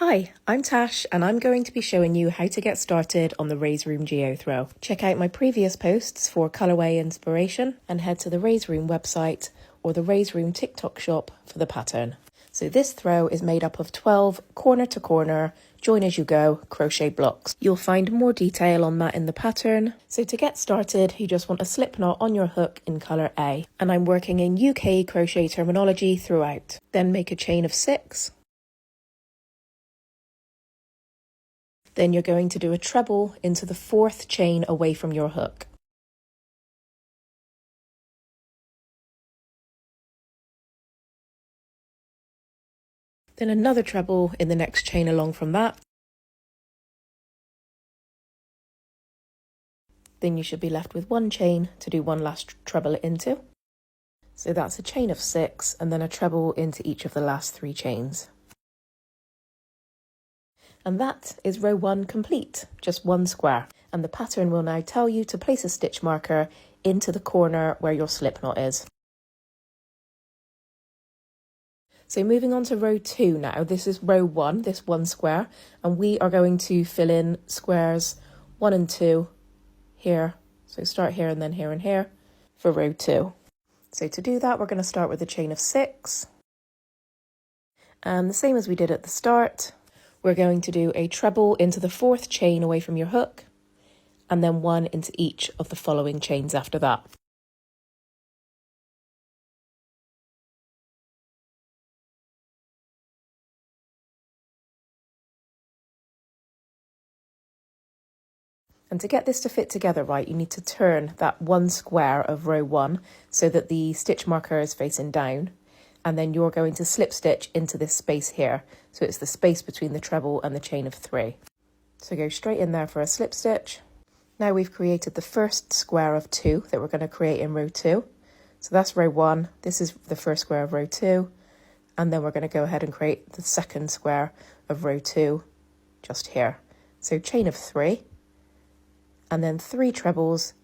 Hi, I'm Tash and I'm going to be showing you how to get started on the Raise Room Geothrow. Check out my previous posts for colourway inspiration and head to the Raise Room website or the Raise Room TikTok shop for the pattern. So this throw is made up of 12 corner to corner, join as you go crochet blocks. You'll find more detail on that in the pattern. So to get started, you just want a slip knot on your hook in colour A. And I'm working in UK crochet terminology throughout. Then make a chain of 6. Then you're going to do a treble into the 4th chain away from your hook. Then another treble in the next chain along from that. Then you should be left with one chain to do one last treble into. So that's a chain of 6 and then a treble into each of the last 3 chains. And that is row 1 complete, just one square. And the pattern will now tell you to place a stitch marker into the corner where your slip knot is. So moving on to row 2 now, this is row 1, this one square, and we are going to fill in squares 1 and 2 here. So start here and then here and here for row 2. So to do that, we're going to start with a chain of 6. And the same as we did at the start, we're going to do a treble into the 4th chain away from your hook, and then one into each of the following chains after that. And to get this to fit together right, you need to turn that one square of row 1 so that the stitch marker is facing down. And then you're going to slip stitch into this space here. So it's the space between the treble and the chain of 3. So go straight in there for a slip stitch. Now we've created the first square of 2 that we're going to create in row 2. So that's row 1. This is the first square of row 2. And then we're going to go ahead and create the second square of row 2 just here. So chain of 3. And then 3 trebles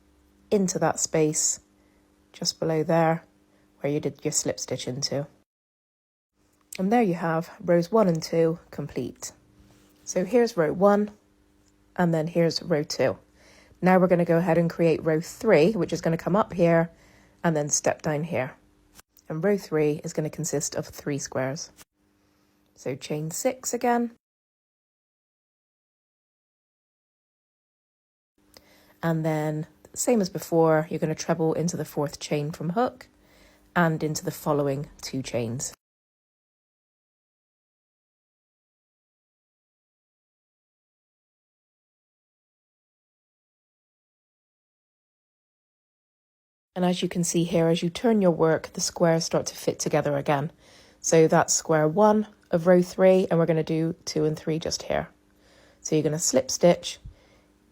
into that space just below there where you did your slip stitch into. And there you have rows 1 and 2 complete. So here's row 1 and then here's row 2. Now we're going to go ahead and create row 3, which is going to come up here and then step down here. And row 3 is going to consist of 3 squares. So chain 6 again. And then same as before, you're going to treble into the 4th chain from hook and into the following 2 chains. And as you can see here, as you turn your work, the squares start to fit together again. So that's square 1 of row 3, and we're going to do 2 and 3 just here. So you're going to slip stitch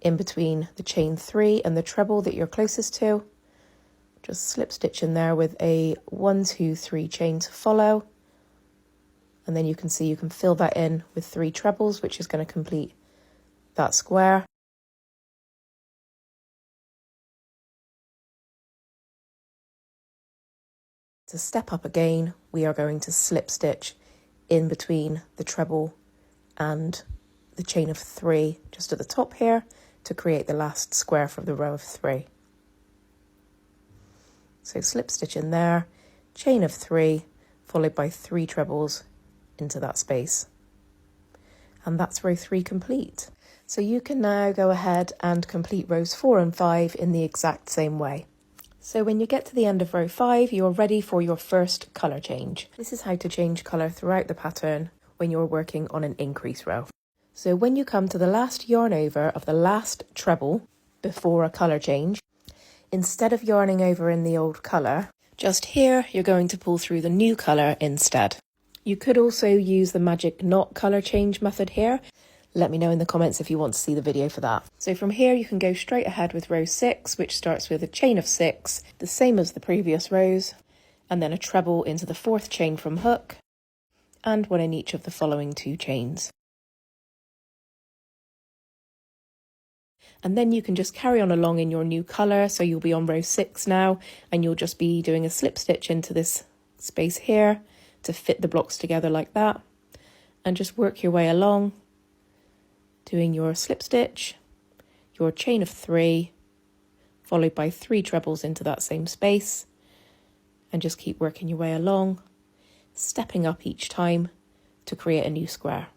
in between the chain 3 and the treble that you're closest to. Just slip stitch in there with a 1, 2, 3 chain to follow. And then you can see you can fill that in with 3 trebles, which is going to complete that square. To step up again, we are going to slip stitch in between the treble and the chain of 3 just at the top here to create the last square for the row of 3. So slip stitch in there, chain of 3, followed by 3 trebles into that space. And that's row 3 complete. So you can now go ahead and complete rows 4 and 5 in the exact same way. So when you get to the end of row 5, you're ready for your first colour change. This is how to change colour throughout the pattern when you're working on an increase row. So when you come to the last yarn over of the last treble before a colour change, instead of yarning over in the old colour, just here you're going to pull through the new colour instead. You could also use the magic knot colour change method here. Let me know in the comments if you want to see the video for that. So from here you can go straight ahead with row 6, which starts with a chain of 6, the same as the previous rows, and then a treble into the 4th chain from hook, and one in each of the following 2 chains. And then you can just carry on along in your new colour. So you'll be on row 6 now, and you'll just be doing a slip stitch into this space here to fit the blocks together like that. and just work your way along, doing your slip stitch, your chain of 3, followed by 3 trebles into that same space, and just keep working your way along, stepping up each time to create a new square.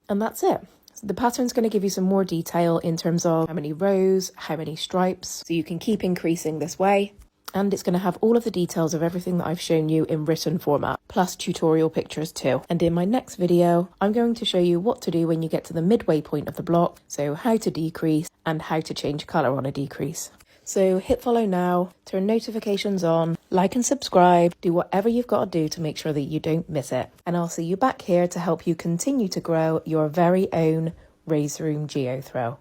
And that's it. So the pattern's going to give you some more detail in terms of how many rows, how many stripes, so you can keep increasing this way. And it's going to have all of the details of everything that I've shown you in written format, plus tutorial pictures too. And in my next video, I'm going to show you what to do when you get to the midway point of the block, so how to decrease and how to change colour on a decrease. So hit follow now, turn notifications on, like and subscribe, do whatever you've got to do to make sure that you don't miss it. And I'll see you back here to help you continue to grow your very own Raise Room Geothrow.